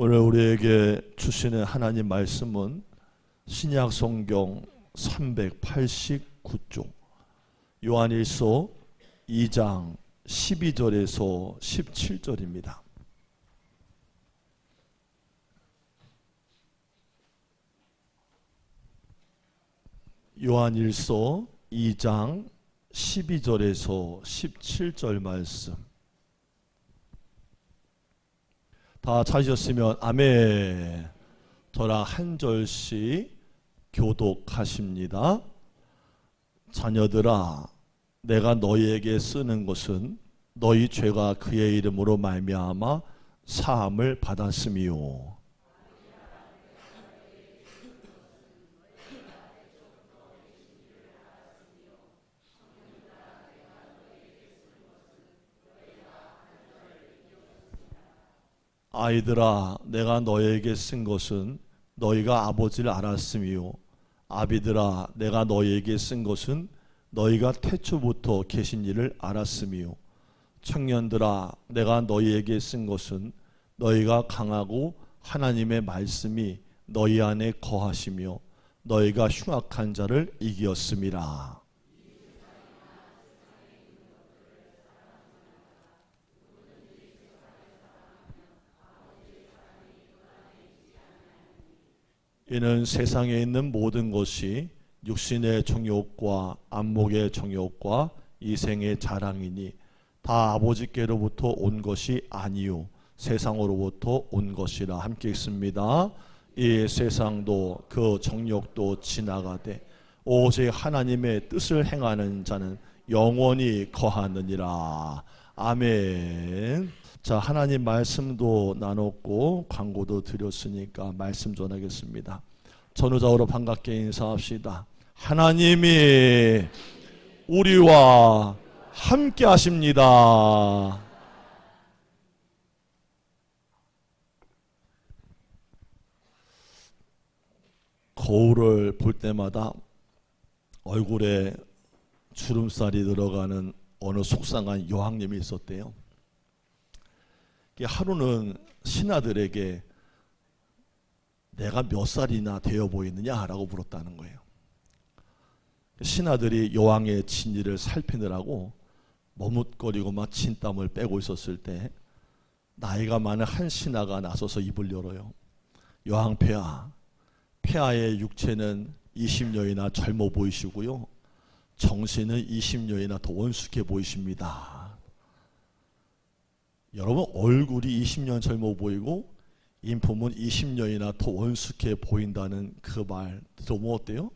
오늘 우리에게 주시는 하나님 말씀은 신약 성경 389쪽 요한일서 2장 12절에서 17절입니다. 요한일서 2장 12절에서 17절 말씀 다 찾으셨으면 아멘. 저랑 한 절씩 교독하십니다. 자녀들아, 내가 너희에게 쓰는 것은 너희 죄가 그의 이름으로 말미암아 사함을 받았음이요. 아이들아, 내가 너희에게 쓴 것은 너희가 아버지를 알았음이요. 아비들아, 내가 너희에게 쓴 것은 너희가 태초부터 계신 이를 알았음이요. 청년들아, 내가 너희에게 쓴 것은 너희가 강하고 하나님의 말씀이 너희 안에 거하시며 너희가 흉악한 자를 이기었음이라. 이는 세상에 있는 모든 것이 육신의 정욕과 안목의 정욕과 이생의 자랑이니 다 아버지께로부터 온 것이 아니요 세상으로부터 온 것이라. 함께 읽습니다. 이 세상도 그 정욕도 지나가되 오직 하나님의 뜻을 행하는 자는 영원히 거하느니라. 아멘. 자, 하나님 말씀도 나눴고 광고도 드렸으니까 말씀 전하겠습니다. 전후좌우로 반갑게 인사합시다. 하나님이 우리와 함께 하십니다. 거울을 볼 때마다 얼굴에 주름살이 들어가는 어느 속상한 여왕님이 있었대요. 하루는 신하들에게 내가 몇 살이나 되어 보이느냐라고 물었다는 거예요. 신하들이 여왕의 진위를 살피느라고 머뭇거리고 막 진땀을 빼고 있었을 때 나이가 많은 한 신하가 나서서 입을 열어요. 여왕 폐하, 폐하의 육체는 20년이나 젊어 보이시고요, 정신은 20년이나 더 원숙해 보이십니다. 여러분, 얼굴이 20년 젊어 보이고 인품은 20년이나 더 원숙해 보인다는 그 말 들어보면 어때요?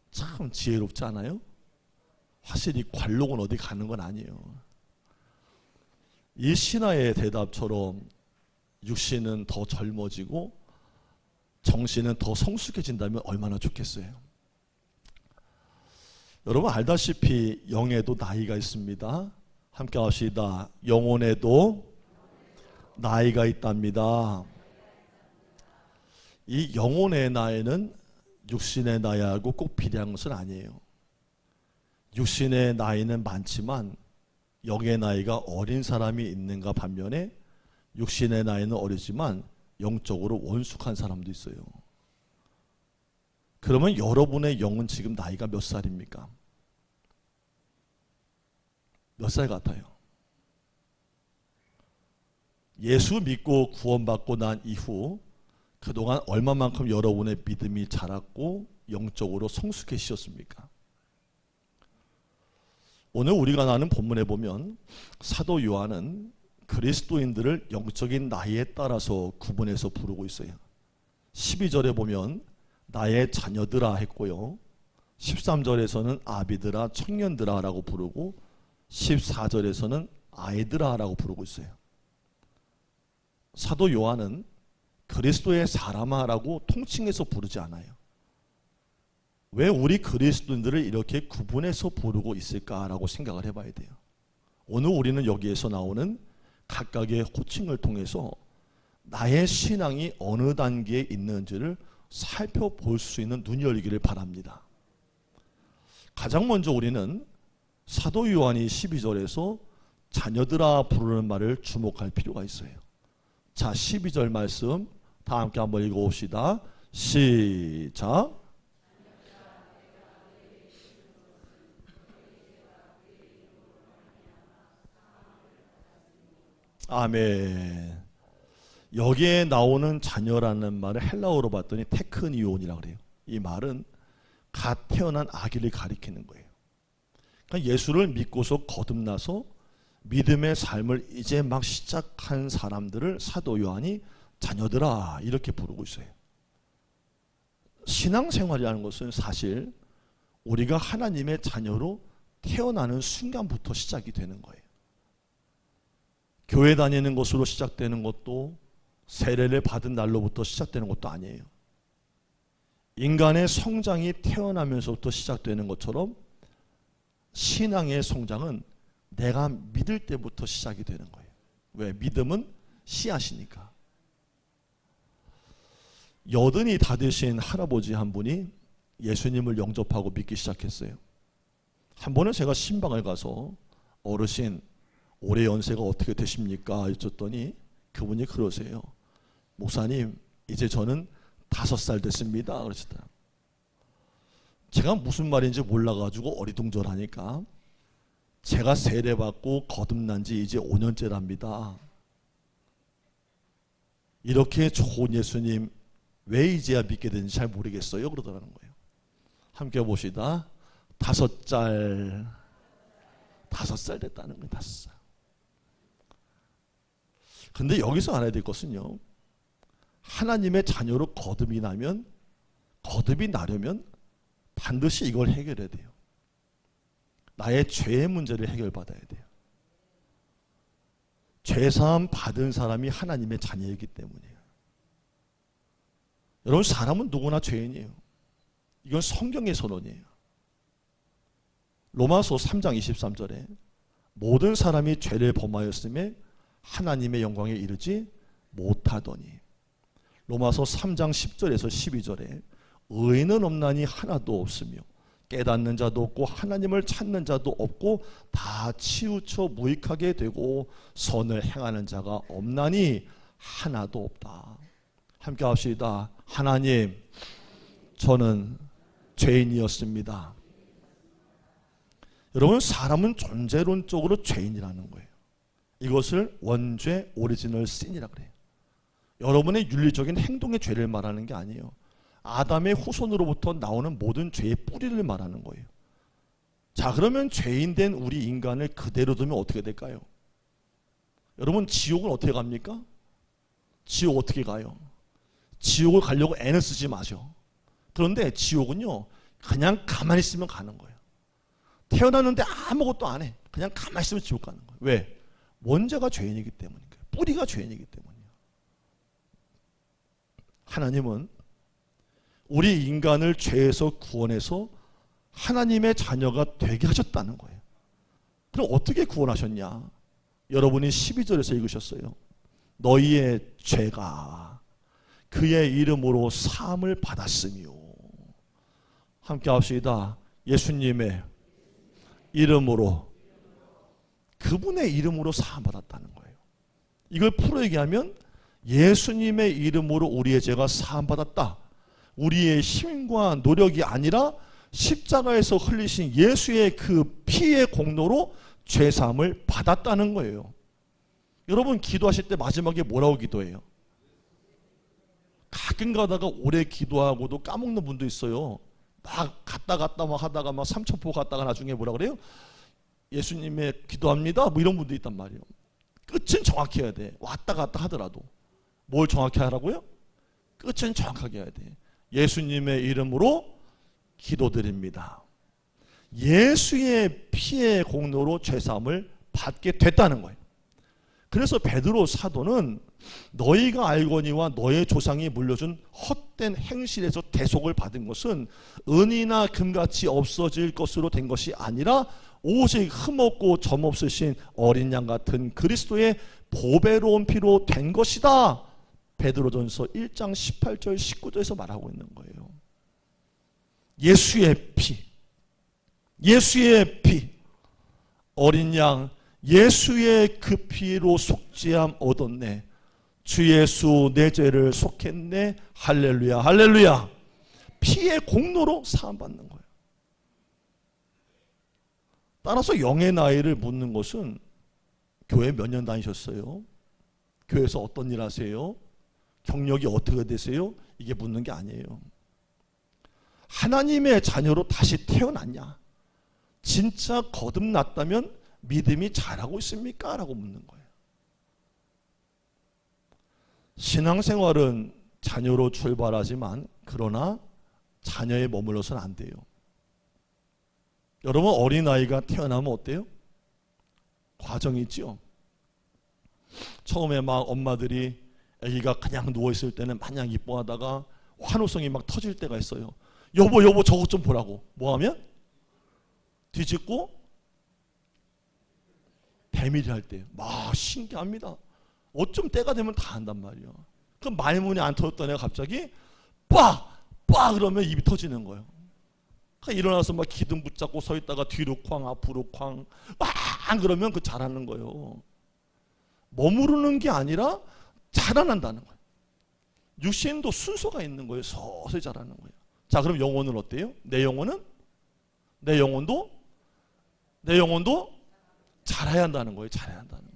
참 지혜롭지 않아요? 확실히 관록은 어디 가는 건 아니에요. 이 신하의 대답처럼 육신은 더 젊어지고 정신은 더 성숙해진다면 얼마나 좋겠어요. 여러분 알다시피 영에도 나이가 있습니다. 함께 합시다. 영혼에도 나이가 있답니다. 이 영혼의 나이는 육신의 나이하고 꼭 비례한 것은 아니에요. 육신의 나이는 많지만 영의 나이가 어린 사람이 있는가 반면에 육신의 나이는 어리지만 영적으로 원숙한 사람도 있어요. 그러면 여러분의 영은 지금 나이가 몇 살입니까? 몇 살 같아요? 예수 믿고 구원받고 난 이후 그동안 얼마만큼 여러분의 믿음이 자랐고 영적으로 성숙해지셨습니까? 오늘 우리가 나눈 본문에 보면 사도 요한은 그리스도인들을 영적인 나이에 따라서 구분해서 부르고 있어요. 12절에 보면 나의 자녀들아 했고요, 13절에서는 아비들아 청년들아 라고 부르고 14절에서는 아이들아 라고 부르고 있어요. 사도 요한은 그리스도의 사람아 라고 통칭해서 부르지 않아요. 왜 우리 그리스도인들을 이렇게 구분해서 부르고 있을까라고 생각을 해봐야 돼요. 오늘 우리는 여기에서 나오는 각각의 호칭을 통해서 나의 신앙이 어느 단계에 있는지를 살펴볼 수 있는 눈이 열리기를 바랍니다. 가장 먼저 우리는 사도 요한이 12절에서 자녀들아 부르는 말을 주목할 필요가 있어요. 자, 12절 말씀 다 함께 한번 읽어봅시다. 시작. 아멘. 여기에 나오는 자녀라는 말을 헬라어로 봤더니 테크니온이라고 그래요. 이 말은 갓 태어난 아기를 가리키는 거예요. 그러니까 예수를 믿고서 거듭나서 믿음의 삶을 이제 막 시작한 사람들을 사도 요한이 자녀들아 이렇게 부르고 있어요. 신앙생활이라는 것은 사실 우리가 하나님의 자녀로 태어나는 순간부터 시작이 되는 거예요. 교회 다니는 것으로 시작되는 것도 세례를 받은 날로부터 시작되는 것도 아니에요. 인간의 성장이 태어나면서부터 시작되는 것처럼 신앙의 성장은 내가 믿을 때부터 시작이 되는 거예요. 왜? 믿음은 씨앗이니까. 80이 다 되신 할아버지 한 분이 예수님을 영접하고 믿기 시작했어요. 한 번은 제가 신방을 가서 어르신 올해 연세가 어떻게 되십니까? 여쭸더니 그분이 그러세요. 목사님 이제 저는 5살 됐습니다. 그러시더라고요. 제가 무슨 말인지 몰라가지고 어리둥절하니까 제가 세례받고 거듭난 지 이제 5년째랍니다. 이렇게 좋은 예수님 왜 이제야 믿게 되는지 잘 모르겠어요. 그러더라는 거예요. 함께 봅시다. 5살 됐다는 거예요. 5살. 근데 여기서 알아야 될 것은요. 하나님의 자녀로 거듭이 나려면 반드시 이걸 해결해야 돼요. 나의 죄의 문제를 해결받아야 돼요. 죄사함 받은 사람이 하나님의 자녀이기 때문이에요. 여러분 사람은 누구나 죄인이에요. 이건 성경의 선언이에요. 로마서 3장 23절에 모든 사람이 죄를 범하였음에 하나님의 영광에 이르지 못하더니 로마서 3장 10절에서 12절에 의인은 없나니 하나도 없으며 깨닫는 자도 없고 하나님을 찾는 자도 없고 다 치우쳐 무익하게 되고 선을 행하는 자가 없나니 하나도 없다. 함께 합시다. 하나님 저는 죄인이었습니다. 여러분 사람은 존재론적으로 죄인이라는 거예요. 이것을 원죄 오리지널 신이라고 그래요. 여러분의 윤리적인 행동의 죄를 말하는 게 아니에요. 아담의 후손으로부터 나오는 모든 죄의 뿌리를 말하는 거예요. 자, 그러면 죄인된 우리 인간을 그대로 두면 어떻게 될까요? 여러분 지옥은 어떻게 갑니까? 지옥 어떻게 가요? 지옥을 가려고 애는 쓰지 마셔. 그런데 지옥은요 그냥 가만히 있으면 가는 거예요. 태어났는데 아무것도 안 해. 그냥 가만히 있으면 지옥 가는 거예요. 왜? 원죄가 죄인이기 때문이에요. 뿌리가 죄인이기 때문이에요. 하나님은 우리 인간을 죄에서 구원해서 하나님의 자녀가 되게 하셨다는 거예요. 그럼 어떻게 구원하셨냐? 여러분이 12절에서 읽으셨어요. 너희의 죄가 그의 이름으로 사함을 받았으며. 함께 합시다. 예수님의 이름으로, 그분의 이름으로 사함 받았다는 거예요. 이걸 풀어 얘기하면 예수님의 이름으로 우리의 죄가 사함 받았다. 우리의 힘과 노력이 아니라 십자가에서 흘리신 예수의 그 피의 공로로 죄 사함을 받았다는 거예요. 여러분 기도하실 때 마지막에 뭐라고 기도해요? 가끔 가다가 오래 기도하고도 까먹는 분도 있어요. 막 갔다 막 하다가 막 삼천포 갔다가 나중에 뭐라 그래요? 예수님의 기도합니다. 뭐 이런 분도 있단 말이에요. 끝은 정확히 해야 돼. 왔다 갔다 하더라도. 뭘 정확히 하라고요? 끝은 정확하게 해야 돼. 예수님의 이름으로 기도드립니다. 예수의 피의 공로로 죄사함을 받게 됐다는 거예요. 그래서 베드로 사도는 너희가 알거니와 너의 조상이 물려준 헛된 행실에서 대속을 받은 것은 은이나 금같이 없어질 것으로 된 것이 아니라 오직 흠없고 점없으신 어린 양 같은 그리스도의 보배로운 피로 된 것이다. 베드로전서 1장 18절 19절에서 말하고 있는 거예요. 예수의 피, 예수의 피, 어린 양 예수의 그 피로 속죄함 얻었네. 주 예수 내 죄를 속했네. 할렐루야 할렐루야. 피의 공로로 사함받는 거예요. 따라서 영의 나이를 묻는 것은 교회 몇 년 다니셨어요? 교회에서 어떤 일 하세요? 경력이 어떻게 되세요? 이게 묻는 게 아니에요. 하나님의 자녀로 다시 태어났냐? 진짜 거듭났다면 믿음이 잘하고 있습니까? 라고 묻는 거예요. 신앙생활은 자녀로 출발하지만 그러나 자녀에 머물러서는 안 돼요. 여러분 어린아이가 태어나면 어때요? 과정이 있죠. 처음에 막 엄마들이 아기가 그냥 누워있을 때는 마냥 이뻐하다가 환호성이 막 터질 때가 있어요. 여보 저것 좀 보라고. 뭐하면? 뒤집고 배밀이 할 때 막 신기합니다. 어쩜 때가 되면 다 한단 말이에요. 그럼 말문이 안 터졌던 애가 갑자기 빡 그러면 입이 터지는 거예요. 그러니까 일어나서 막 기둥 붙잡고 서 있다가 뒤로 쾅 앞으로 쾅 그러면 그 잘하는 거예요. 머무르는 게 아니라 자라난다는 거예요. 육신도 순서가 있는 거예요. 서서히 자라는 거예요. 자, 그럼 영혼은 어때요? 내 영혼도 자라야 한다는 거예요. 자라야 한다는 거예요.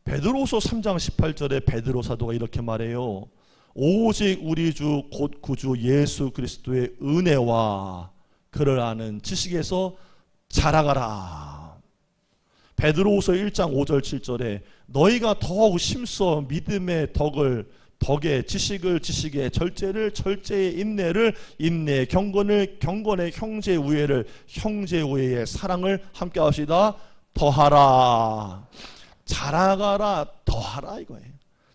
베드로서 3장 18절에 베드로 사도가 이렇게 말해요. 오직 우리 주 곧 구주 예수 그리스도의 은혜와 그를 아는 지식에서 자라가라. 베드로후서 1장 5절 7절에 너희가 더욱 심써 믿음의 덕에 지식의 절제의 인내를 인내의 경건의 형제 우애의 사랑을 함께 합시다. 더하라. 자라가라 더하라 이거예요.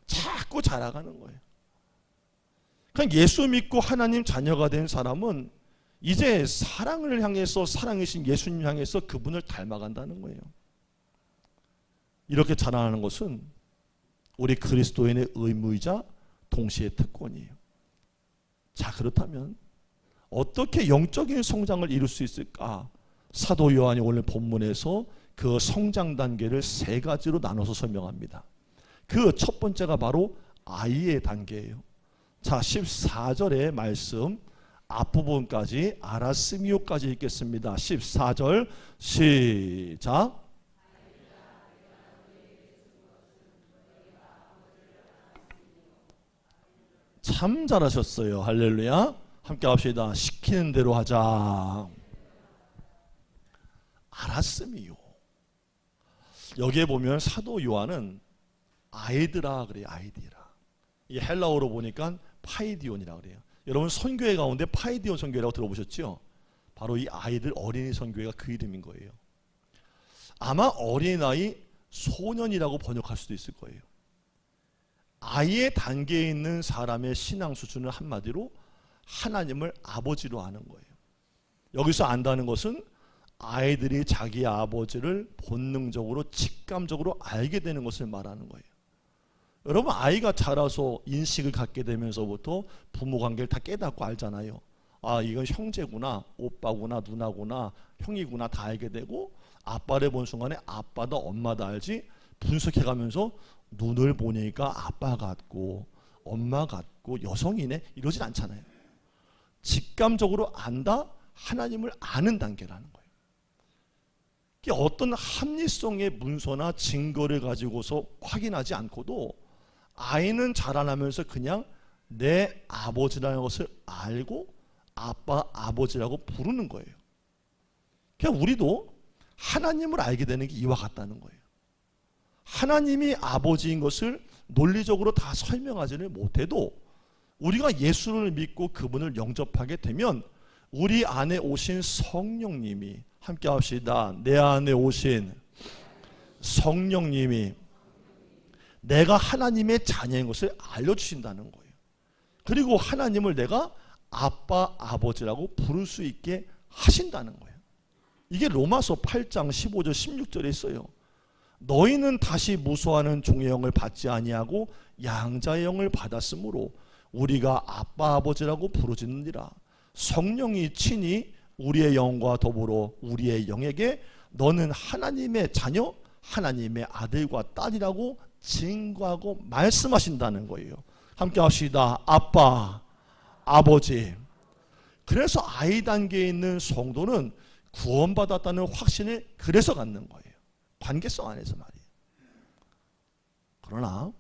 자꾸 자라가는 거예요. 그러니까 예수 믿고 하나님 자녀가 된 사람은 이제 사랑을 향해서 사랑이신 예수님 향해서 그분을 닮아간다는 거예요. 이렇게 자라나는 것은 우리 그리스도인의 의무이자 동시에 특권이에요. 자, 그렇다면 어떻게 영적인 성장을 이룰 수 있을까? 사도 요한이 오늘 본문에서 그 성장 단계를 세 가지로 나눠서 설명합니다. 그 첫 번째가 바로 아이의 단계예요. 자, 14절의 말씀 앞부분까지 아라스미오까지 읽겠습니다. 14절 시작. 참 잘하셨어요. 할렐루야. 함께 합시다. 시키는 대로 하자. 알았음이요. 여기에 보면 사도 요한은 아이드라 그래요. 아이디라. 이 헬라어로 보니까 파이디온이라 그래요. 여러분 선교회 가운데 파이디온 선교회라고 들어보셨죠? 바로 이 아이들 어린이 선교회가 그 이름인 거예요. 아마 어린아이 소년이라고 번역할 수도 있을 거예요. 아이의 단계에 있는 사람의 신앙 수준을 한마디로 하나님을 아버지로 아는 거예요. 여기서 안다는 것은 아이들이 자기 아버지를 본능적으로 직감적으로 알게 되는 것을 말하는 거예요. 여러분 아이가 자라서 인식을 갖게 되면서부터 부모 관계를 다 깨닫고 알잖아요. 아, 이건 형제구나, 오빠구나, 누나구나, 형이구나 다 알게 되고 아빠를 본 순간에 아빠다 엄마다 알지 분석해가면서 눈을 보니까 아빠 같고 엄마 같고 여성이네 이러진 않잖아요. 직감적으로 안다, 하나님을 아는 단계라는 거예요. 이게 어떤 합리성의 문서나 증거를 가지고서 확인하지 않고도 아이는 자라나면서 그냥 내 아버지라는 것을 알고 아빠, 아버지라고 부르는 거예요. 그냥 우리도 하나님을 알게 되는 게 이와 같다는 거예요. 하나님이 아버지인 것을 논리적으로 다 설명하지는 못해도 우리가 예수를 믿고 그분을 영접하게 되면 우리 안에 오신 성령님이 함께 합시다. 내 안에 오신 성령님이 내가 하나님의 자녀인 것을 알려주신다는 거예요. 그리고 하나님을 내가 아빠, 아버지라고 부를 수 있게 하신다는 거예요. 이게 로마서 8장 15절 16절에 있어요. 너희는 다시 무소하는 종의 영을 받지 아니하고 양자의 영을 받았으므로 우리가 아빠, 아버지라고 부르짖느니라. 성령이 친히 우리의 영과 더불어 우리의 영에게 너는 하나님의 자녀, 하나님의 아들과 딸이라고 증거하고 말씀하신다는 거예요. 함께 합시다. 아빠, 아버지. 그래서 아이 단계에 있는 성도는 구원받았다는 확신을 그래서 갖는 거예요. 관계성 안에서 말이에요. 그러나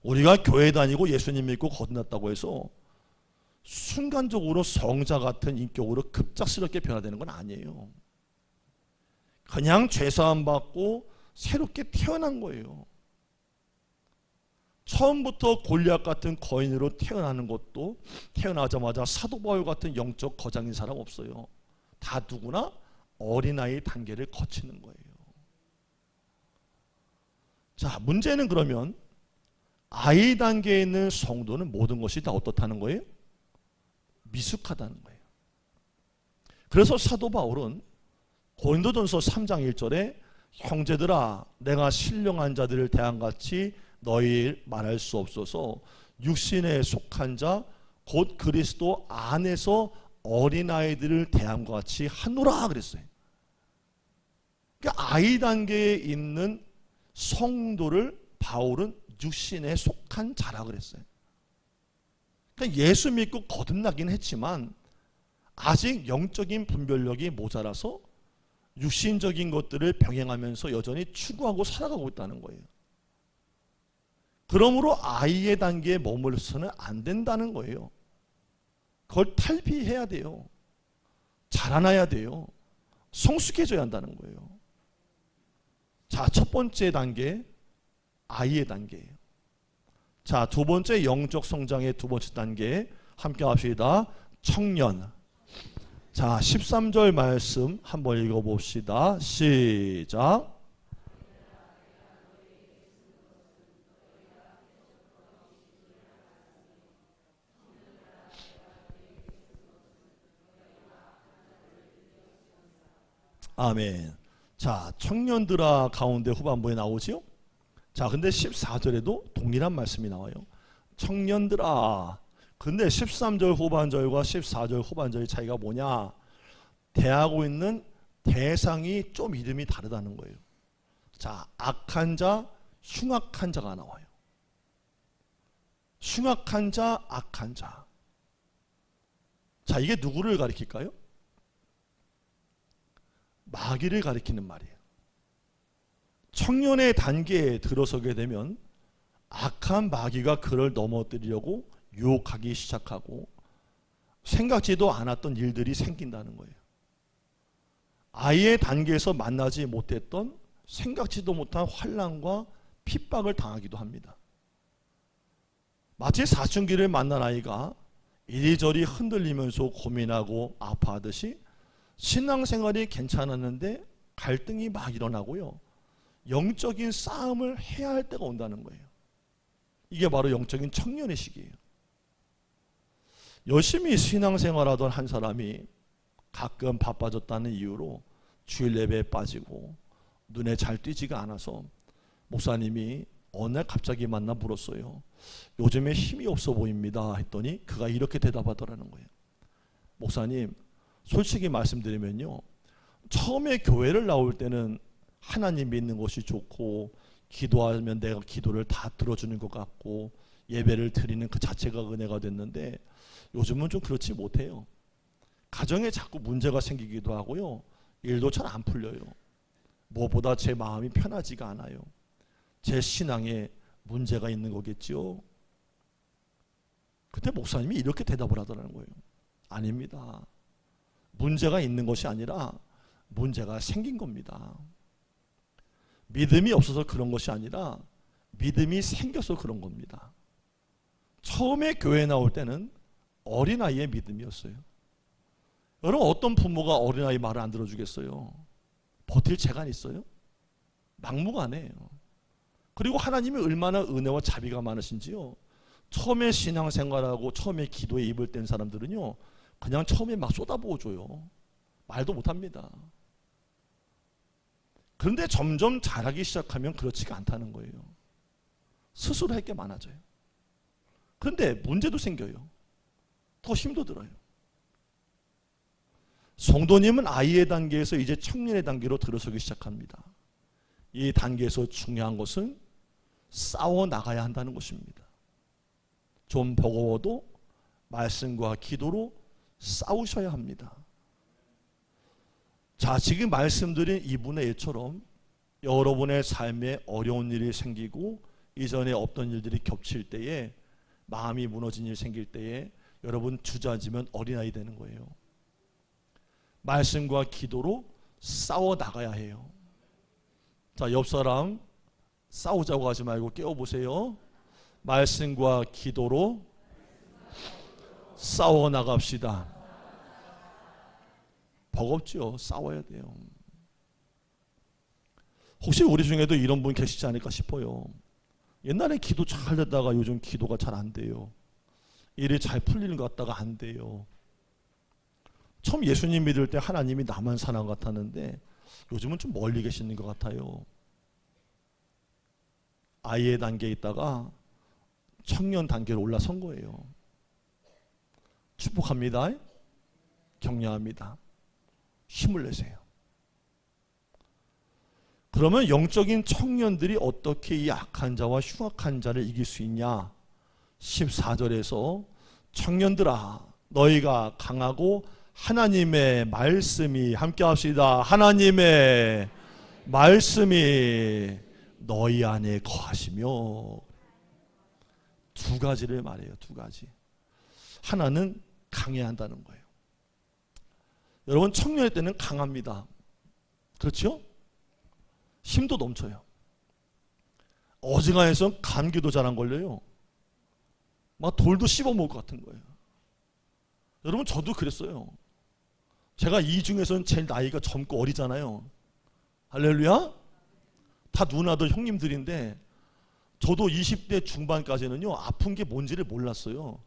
우리가 교회 다니고 예수님 믿고 거듭났다고 해서 순간적으로 성자 같은 인격으로 급작스럽게 변화되는 건 아니에요. 그냥 죄사함 받고 새롭게 태어난 거예요. 처음부터 골리앗 같은 거인으로 태어나는 것도 태어나자마자 사도 바울 같은 영적 거장인 사람 없어요. 다 누구나 어린아이 단계를 거치는 거예요. 자, 문제는 그러면 아이 단계에 있는 성도는 모든 것이 다 어떻다는 거예요? 미숙하다는 거예요. 그래서 사도 바울은 고린도전서 3장 1절에 형제들아 내가 신령한 자들을 대함같이 너희 말할 수 없어서 육신에 속한 자 곧 그리스도 안에서 어린아이들을 대함과 같이 하노라 그랬어요. 그러니까 아이 단계에 있는 성도를 바울은 육신에 속한 자라 그랬어요. 그러니까 예수 믿고 거듭나긴 했지만 아직 영적인 분별력이 모자라서 육신적인 것들을 병행하면서 여전히 추구하고 살아가고 있다는 거예요. 그러므로 아이의 단계에 머물러서는 안 된다는 거예요. 그걸 탈피해야 돼요. 자라나야 돼요. 성숙해져야 한다는 거예요. 자, 첫 번째 단계, 아이의 단계예요. 자, 두 번째 영적 성장의 두 번째 단계 함께 합시다. 청년. 자, 13절 말씀 한번 읽어봅시다. 시작. 아멘. 자, 청년들아 가운데 후반부에 나오지요. 자, 근데 14절에도 동일한 말씀이 나와요. 청년들아. 근데 13절 후반절과 14절 후반절의 차이가 뭐냐? 대하고 있는 대상이 좀 이름이 다르다는 거예요. 자, 악한 자, 흉악한 자가 나와요. 흉악한 자, 악한 자. 자, 이게 누구를 가리킬까요? 마귀를 가리키는 말이에요. 청년의 단계에 들어서게 되면 악한 마귀가 그를 넘어뜨리려고 유혹하기 시작하고 생각지도 않았던 일들이 생긴다는 거예요. 아이의 단계에서 만나지 못했던 생각지도 못한 환난과 핍박을 당하기도 합니다. 마치 사춘기를 만난 아이가 이리저리 흔들리면서 고민하고 아파하듯이 신앙생활이 괜찮았는데 갈등이 막 일어나고요. 영적인 싸움을 해야 할 때가 온다는 거예요. 이게 바로 영적인 청년의 시기예요. 열심히 신앙생활하던 한 사람이 가끔 바빠졌다는 이유로 주일 예배에 빠지고 눈에 잘 띄지가 않아서 목사님이 어느 날 갑자기 만나 물었어요. 요즘에 힘이 없어 보입니다 했더니 그가 이렇게 대답하더라는 거예요. 목사님, 솔직히 말씀드리면요, 처음에 교회를 나올 때는 하나님 믿는 것이 좋고 기도하면 내가 기도를 다 들어주는 것 같고 예배를 드리는 그 자체가 은혜가 됐는데 요즘은 좀 그렇지 못해요. 가정에 자꾸 문제가 생기기도 하고요, 일도 잘 안 풀려요. 무엇보다 제 마음이 편하지가 않아요. 제 신앙에 문제가 있는 거겠지요. 그때 목사님이 이렇게 대답을 하더라는 거예요. 아닙니다. 문제가 있는 것이 아니라 문제가 생긴 겁니다. 믿음이 없어서 그런 것이 아니라 믿음이 생겨서 그런 겁니다. 처음에 교회에 나올 때는 어린아이의 믿음이었어요. 여러분, 어떤 부모가 어린아이 말을 안 들어주겠어요? 버틸 재간 있어요? 막무가내예요. 그리고 하나님이 얼마나 은혜와 자비가 많으신지요. 처음에 신앙생활하고 처음에 기도에 입을 뗀 사람들은요, 그냥 처음에 막 쏟아부어 줘요. 말도 못합니다. 그런데 점점 잘하기 시작하면 그렇지가 않다는 거예요. 스스로 할 게 많아져요. 그런데 문제도 생겨요. 더 힘도 들어요. 성도님은 아이의 단계에서 이제 청년의 단계로 들어서기 시작합니다. 이 단계에서 중요한 것은 싸워 나가야 한다는 것입니다. 좀 버거워도 말씀과 기도로 싸우셔야 합니다. 자, 지금 말씀드린 이분의 예처럼 여러분의 삶에 어려운 일이 생기고 이전에 없던 일들이 겹칠 때에, 마음이 무너진 일 생길 때에 여러분 주저앉으면 어린아이 되는 거예요. 말씀과 기도로 싸워 나가야 해요. 자, 옆 사람 싸우자고 하지 말고 깨워보세요. 말씀과 기도로 싸워 나갑시다. 버겁죠. 싸워야 돼요. 혹시 우리 중에도 이런 분 계시지 않을까 싶어요. 옛날에 기도 잘 되다가 요즘 기도가 잘 안 돼요. 일이 잘 풀리는 것 같다가 안 돼요. 처음 예수님 믿을 때 하나님이 나만 사는 것 같았는데 요즘은 좀 멀리 계시는 것 같아요. 아이의 단계에 있다가 청년 단계로 올라선 거예요. 축복합니다. 격려합니다. 힘을 내세요. 그러면 영적인 청년들이 어떻게 이 악한 자와 흉악한 자를 이길 수 있냐? 14절에서 청년들아, 너희가 강하고 하나님의 말씀이, 함께 합시다. 하나님의 말씀이 너희 안에 거하시며. 두 가지를 말해요. 두 가지. 하나는 강해야 한다는 거예요. 여러분, 청년의 때는 강합니다. 그렇죠? 힘도 넘쳐요. 어지간해서 감기도 잘 안 걸려요. 막 돌도 씹어먹을 것 같은 거예요. 여러분, 저도 그랬어요. 제가 이 중에서는 제일 나이가 젊고 어리잖아요. 할렐루야. 다 누나들 형님들인데 저도 20대 중반까지는요, 아픈 게 뭔지를 몰랐어요.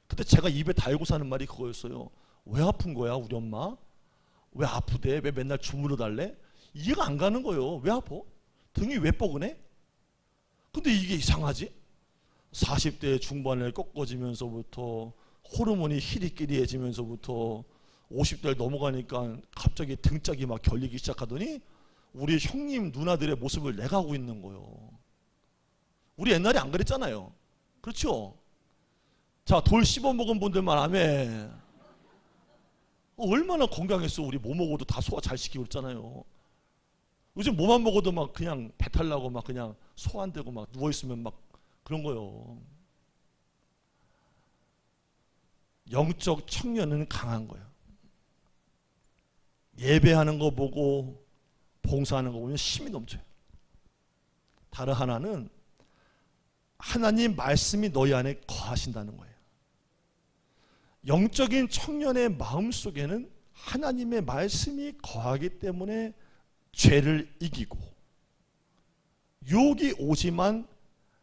그때 제가 입에 달고 사는 말이 그거였어요. 왜 아픈 거야 우리 엄마? 왜 아프대? 왜 맨날 주물러 달래? 이해가 안 가는 거예요. 왜 아파? 등이 왜 뻐근해? 근데 이게 이상하지? 40대 중반에 꺾어지면서부터 호르몬이 희리끼리해지면서부터 50대를 넘어가니까 갑자기 등짝이 막 결리기 시작하더니 우리 형님 누나들의 모습을 내가 하고 있는 거예요. 우리 옛날에 안 그랬잖아요. 그렇죠? 자, 돌 씹어먹은 분들만 아멘. 얼마나 건강했어. 우리 뭐 먹어도 다 소화 잘 시키고 있잖아요. 요즘 뭐만 먹어도 막 그냥 배탈 나고 막 그냥 소화 안 되고 막 누워있으면 막 그런 거예요. 영적 청년은 강한 거예요. 예배하는 거 보고 봉사하는 거 보면 힘이 넘쳐요. 다른 하나는 하나님 말씀이 너희 안에 거하신다는 거예요. 영적인 청년의 마음속에는 하나님의 말씀이 거하기 때문에 죄를 이기고 유혹이 오지만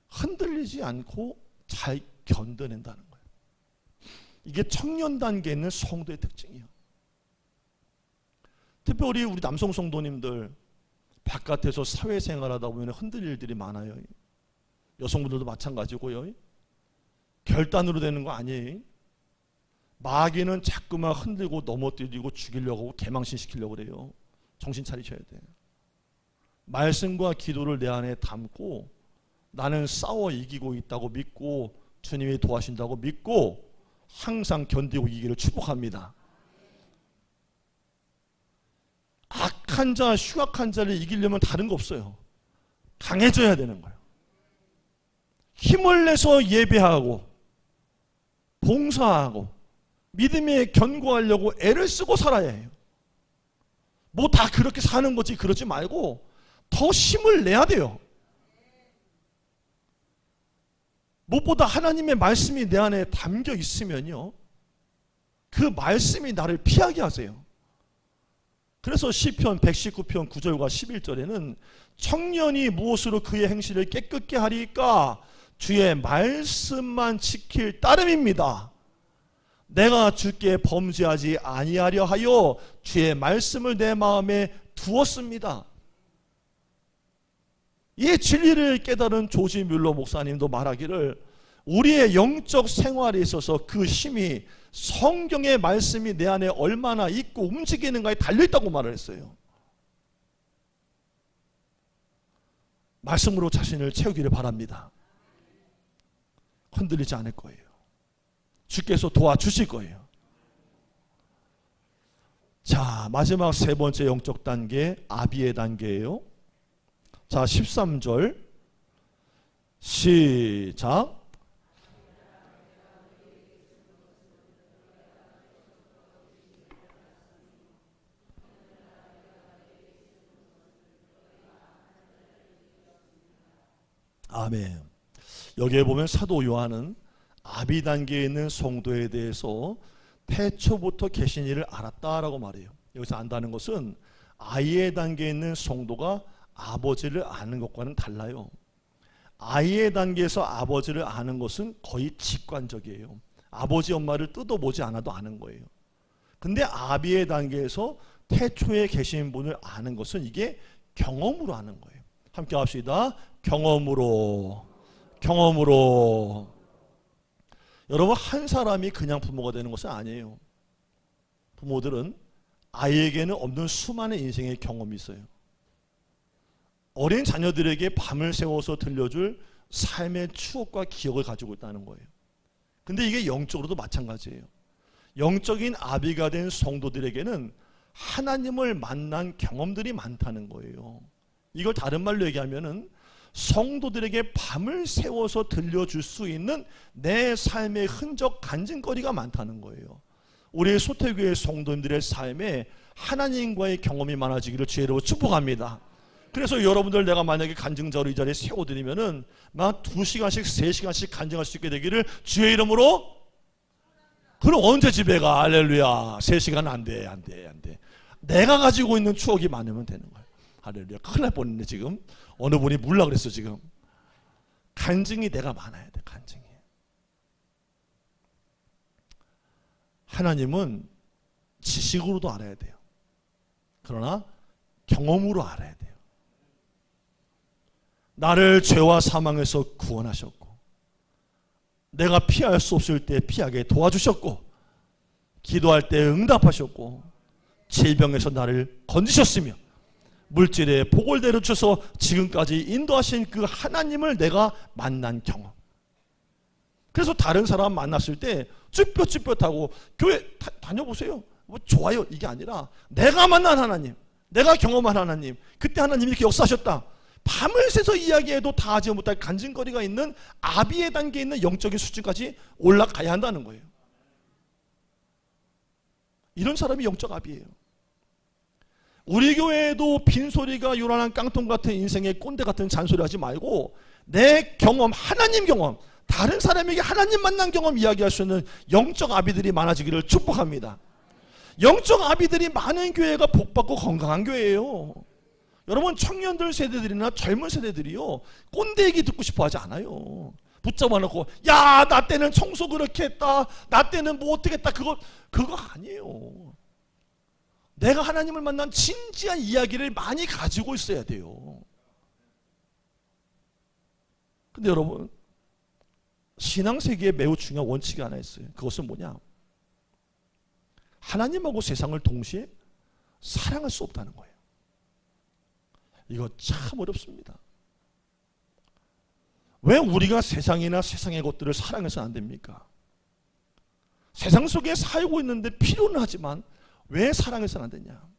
흔들리지 않고 잘 견뎌낸다는 거예요. 이게 청년 단계에 있는 성도의 특징이에요. 특별히 우리 남성 성도님들 바깥에서 사회생활하다 보면 흔들릴 일들이 많아요. 여성분들도 마찬가지고요. 결단으로 되는 거 아니에요. 마귀는 자꾸만 흔들고 넘어뜨리고 죽이려고 하고 개망신시키려고 그래요. 정신 차리셔야 돼요. 말씀과 기도를 내 안에 담고 나는 싸워 이기고 있다고 믿고 주님이 도와신다고 믿고 항상 견디고 이기기를 축복합니다. 악한 자, 흉악한 자를 이기려면 다른 거 없어요. 강해져야 되는 거예요. 힘을 내서 예배하고 봉사하고 믿음에 견고하려고 애를 쓰고 살아야 해요. 뭐 다 그렇게 사는 거지 그러지 말고 더 힘을 내야 돼요. 무엇보다 하나님의 말씀이 내 안에 담겨 있으면요, 그 말씀이 나를 피하게 하세요. 그래서 시편 119편 9절과 11절에는 청년이 무엇으로 그의 행실을 깨끗게 하리까? 주의 말씀만 지킬 따름입니다. 내가 주께 범죄하지 아니하려 하여 주의 말씀을 내 마음에 두었습니다. 이 진리를 깨달은 조지 뮬러 목사님도 말하기를 우리의 영적 생활에 있어서 그 힘이 성경의 말씀이 내 안에 얼마나 있고 움직이는가에 달려있다고 말을 했어요. 말씀으로 자신을 채우기를 바랍니다. 흔들리지 않을 거예요. 주께서 도와주실 거예요. 자, 마지막 세 번째 영적 단계, 아비의 단계예요. 자, 13절 시작. 아멘. 여기에 보면 사도 요한은 아비 단계에 있는 성도에 대해서 태초부터 계신 이를 알았다라고 말해요. 여기서 안다는 것은 아이의 단계에 있는 성도가 아버지를 아는 것과는 달라요. 아이의 단계에서 아버지를 아는 것은 거의 직관적이에요. 아버지 엄마를 뜯어보지 않아도 아는 거예요. 근데 아비의 단계에서 태초에 계신 분을 아는 것은 이게 경험으로 아는 거예요. 함께 합시다. 경험으로. 여러분, 한 사람이 그냥 부모가 되는 것은 아니에요. 부모들은 아이에게는 없는 수많은 인생의 경험이 있어요. 어린 자녀들에게 밤을 새워서 들려줄 삶의 추억과 기억을 가지고 있다는 거예요. 근데 이게 영적으로도 마찬가지예요. 영적인 아비가 된 성도들에게는 하나님을 만난 경험들이 많다는 거예요. 이걸 다른 말로 얘기하면은 성도들에게 밤을 새워서 들려줄 수 있는 내 삶의 흔적, 간증거리가 많다는 거예요. 우리 소태교회 성도님들의 삶에 하나님과의 경험이 많아지기를 주의 이름으로 축복합니다. 그래서 여러분들 내가 만약에 간증자로 이 자리에 세워드리면은 막 2시간씩 3시간씩 간증할 수 있게 되기를 주의 이름으로. 그럼 언제 집에 가? 할렐루야. 3시간 안 돼. 내가 가지고 있는 추억이 많으면 되는 거예요. 할렐루야. 큰일 날 뻔했네 지금. 어느 분이 물라 그랬어 지금. 간증이 내가 많아야 돼. 간증이. 하나님은 지식으로도 알아야 돼요. 그러나 경험으로 알아야 돼요. 나를 죄와 사망에서 구원하셨고, 내가 피할 수 없을 때 피하게 도와주셨고, 기도할 때 응답하셨고, 질병에서 나를 건지셨으며, 물질에 복을 내려주셔서 지금까지 인도하신 그 하나님을 내가 만난 경험. 그래서 다른 사람 만났을 때 쭈뼛쭈뼛하고 교회 다녀보세요. 뭐 좋아요 이게 아니라 내가 만난 하나님, 내가 경험한 하나님, 그때 하나님이 이렇게 역사하셨다. 밤을 새서 이야기해도 다 하지 못할 간증거리가 있는 아비의 단계에 있는 영적인 수준까지 올라가야 한다는 거예요. 이런 사람이 영적 아비예요. 우리 교회에도 빈소리가 요란한 깡통 같은 인생의 꼰대 같은 잔소리 하지 말고 내 경험, 하나님 경험, 다른 사람에게 하나님 만난 경험 이야기할 수 있는 영적 아비들이 많아지기를 축복합니다. 영적 아비들이 많은 교회가 복받고 건강한 교회예요. 여러분, 청년들 세대들이나 젊은 세대들이요, 꼰대 얘기 듣고 싶어 하지 않아요. 붙잡아 놓고 야, 나 때는 청소 그렇게 했다, 나 때는 뭐 어떻게 했다, 그거 아니에요. 내가 하나님을 만난 진지한 이야기를 많이 가지고 있어야 돼요. 근데 여러분, 신앙세계에 매우 중요한 원칙이 하나 있어요. 그것은 뭐냐? 하나님하고 세상을 동시에 사랑할 수 없다는 거예요. 이거 참 어렵습니다. 왜 우리가 세상이나 세상의 것들을 사랑해서는 안 됩니까? 세상 속에 살고 있는데 필요는 하지만 왜 사랑해서는 안 되냐?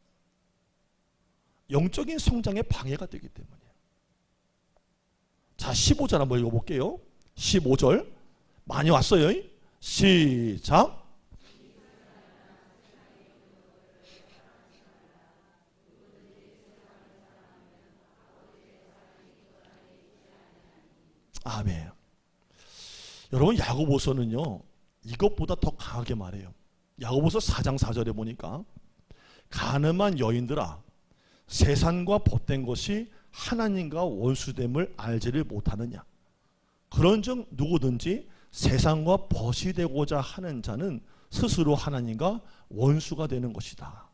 영적인 성장에 방해가 되기 때문이에요. 자, 15절 한번 읽어볼게요. 15절 많이 왔어요. 시작. 아멘. 여러분, 야고보서는요 이것보다 더 강하게 말해요. 야고보서 4장 4절에 보니까 가늠한 여인들아, 세상과 벗된 것이 하나님과 원수됨을 알지를 못하느냐. 그런즉 누구든지 세상과 벗이 되고자 하는 자는 스스로 하나님과 원수가 되는 것이다.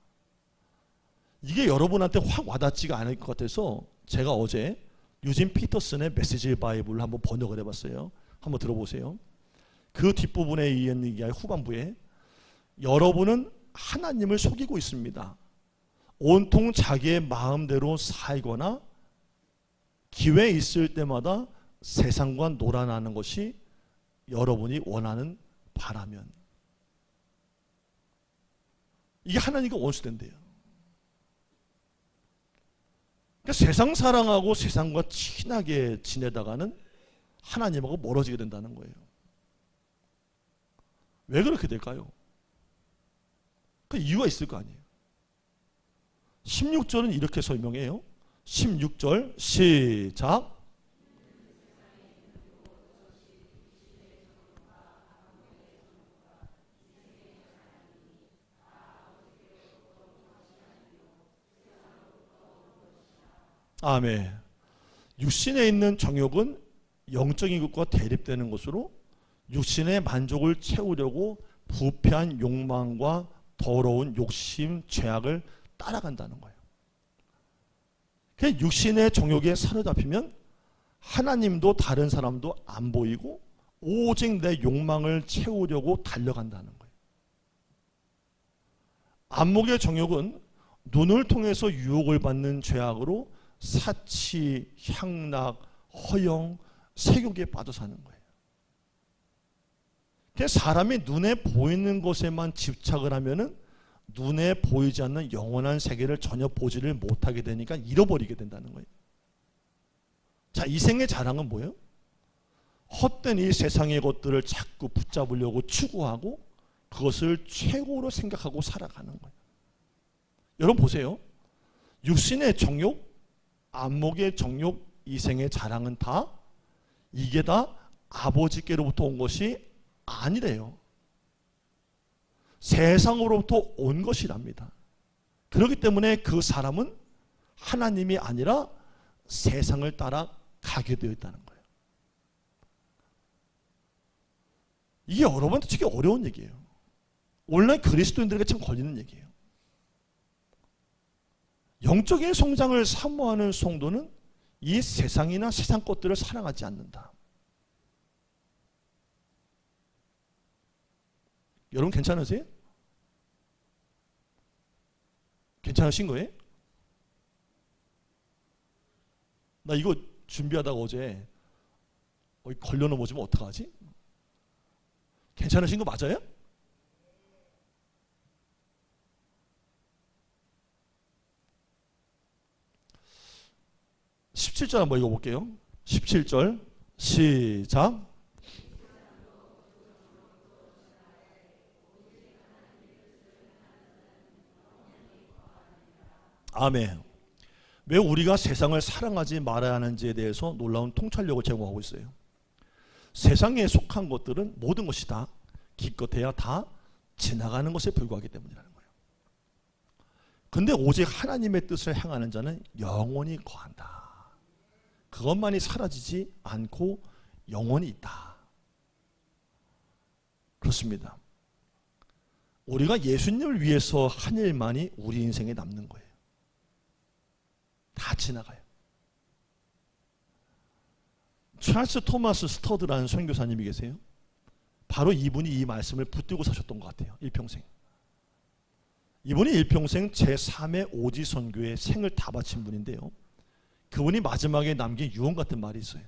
이게 여러분한테 확 와닿지가 않을 것 같아서 제가 어제 유진 피터슨의 메시지 바이블을 한번 번역을 해봤어요. 한번 들어보세요. 그 뒷부분에 이은 얘기의 후반부에 여러분은 하나님을 속이고 있습니다. 온통 자기의 마음대로 살거나 기회 있을 때마다 세상과 놀아나는 것이 여러분이 원하는 바라면 이게 하나님과 원수된대요. 그러니까 세상 사랑하고 세상과 친하게 지내다가는 하나님하고 멀어지게 된다는 거예요. 왜 그렇게 될까요? 그 이유가 있을 거 아니에요. 16절은 이렇게 설명해요. 16절 시작. 아멘. 육신에 있는 정욕은 영적인 것과 대립되는 것으로 육신의 만족을 채우려고 부패한 욕망과 더러운 욕심, 죄악을 따라간다는 거예요. 육신의 정욕에 사로잡히면 하나님도 다른 사람도 안 보이고 오직 내 욕망을 채우려고 달려간다는 거예요. 안목의 정욕은 눈을 통해서 유혹을 받는 죄악으로 사치, 향락, 허영, 세욕에 빠져 사는 거예요. 사람이 눈에 보이는 것에만 집착을 하면은 눈에 보이지 않는 영원한 세계를 전혀 보지를 못하게 되니까 잃어버리게 된다는 거예요. 자, 이 생의 자랑은 뭐예요? 헛된 이 세상의 것들을 자꾸 붙잡으려고 추구하고 그것을 최고로 생각하고 살아가는 거예요. 여러분 보세요. 육신의 정욕, 안목의 정욕, 이 생의 자랑은 다 이게 다 아버지께로부터 온 것이 아니래요. 세상으로부터 온 것이랍니다. 그렇기 때문에 그 사람은 하나님이 아니라 세상을 따라 가게 되어 있다는 거예요. 이게 여러분한테 되게 어려운 얘기예요. 오늘날 그리스도인들에게 참 걸리는 얘기예요. 영적인 성장을 사모하는 성도는 이 세상이나 세상 것들을 사랑하지 않는다. 여러분 괜찮으세요? 괜찮으신 거예요? 나 이거 준비하다가 어제 걸려넘어지면 어떡하지? 괜찮으신 거 맞아요? (17절) 한번 읽어볼게요. 17절 시작. 아멘. 왜 우리가 세상을 사랑하지 말아야 하는지에 대해서 놀라운 통찰력을 제공하고 있어요. 세상에 속한 것들은 모든 것이 다 기껏해야 다 지나가는 것에 불과하기 때문이라는 거예요. 근데 오직 하나님의 뜻을 행하는 자는 영원히 거한다. 그것만이 사라지지 않고 영원히 있다. 그렇습니다. 우리가 예수님을 위해서 한 일만이 우리 인생에 남는 거예요. 다 지나가요. 찰스 토마스 스터드라는 선교사님이 계세요. 바로 이분이 이 말씀을 붙들고 사셨던 것 같아요. 일평생. 이분이 일평생 제3의 오지 선교에 생을 다 바친 분인데요. 그분이 마지막에 남긴 유언 같은 말이 있어요.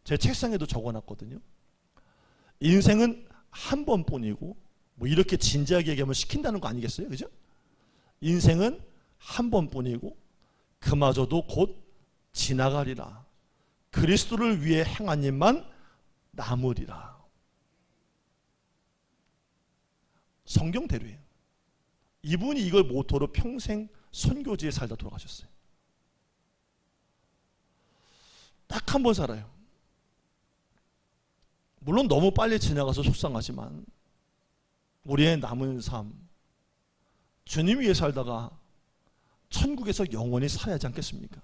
제 책상에도 적어놨거든요. 인생은 한 번뿐이고, 뭐 이렇게 진지하게 얘기하면 시킨다는 거 아니겠어요? 그죠? 인생은 한 번뿐이고 그마저도 곧 지나가리라. 그리스도를 위해 행한 일만 남으리라. 성경대로예요. 이분이 이걸 모토로 평생 선교지에 살다 돌아가셨어요. 딱 한 번 살아요. 물론 너무 빨리 지나가서 속상하지만 우리의 남은 삶, 주님 위해 살다가 천국에서 영원히 살아야 하지 않겠습니까?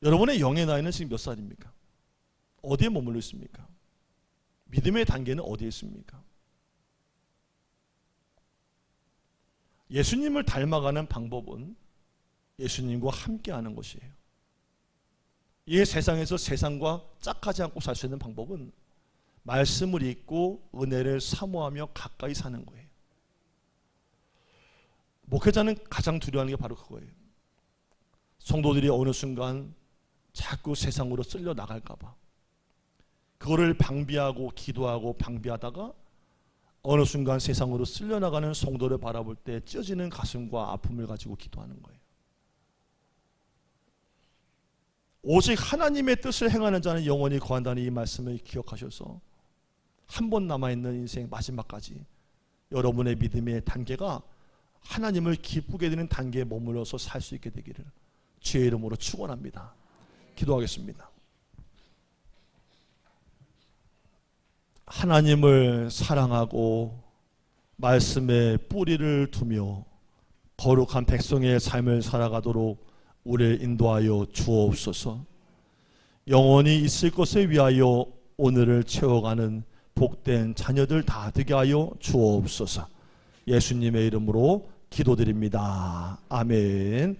여러분의 영의 나이는 지금 몇 살입니까? 어디에 머물러 있습니까? 믿음의 단계는 어디에 있습니까? 예수님을 닮아가는 방법은 예수님과 함께하는 것이에요. 이 세상에서 세상과 짝하지 않고 살 수 있는 방법은 말씀을 읽고 은혜를 사모하며 가까이 사는 거예요. 목회자는 가장 두려워하는 게 바로 그거예요. 성도들이 어느 순간 자꾸 세상으로 쓸려 나갈까 봐 그거를 방비하고 기도하고 방비하다가 어느 순간 세상으로 쓸려 나가는 성도를 바라볼 때 찢어지는 가슴과 아픔을 가지고 기도하는 거예요. 오직 하나님의 뜻을 행하는 자는 영원히 거한다는 이 말씀을 기억하셔서 한 번 남아있는 인생 마지막까지 여러분의 믿음의 단계가 하나님을 기쁘게 되는 단계에 머물러서 살 수 있게 되기를 주의 이름으로 축원합니다. 기도하겠습니다. 하나님을 사랑하고 말씀에 뿌리를 두며 거룩한 백성의 삶을 살아가도록 우리를 인도하여 주옵소서. 영원히 있을 것을 위하여 오늘을 채워가는 복된 자녀들 다 되게 하여 주옵소서. 예수님의 이름으로 기도드립니다. 아멘.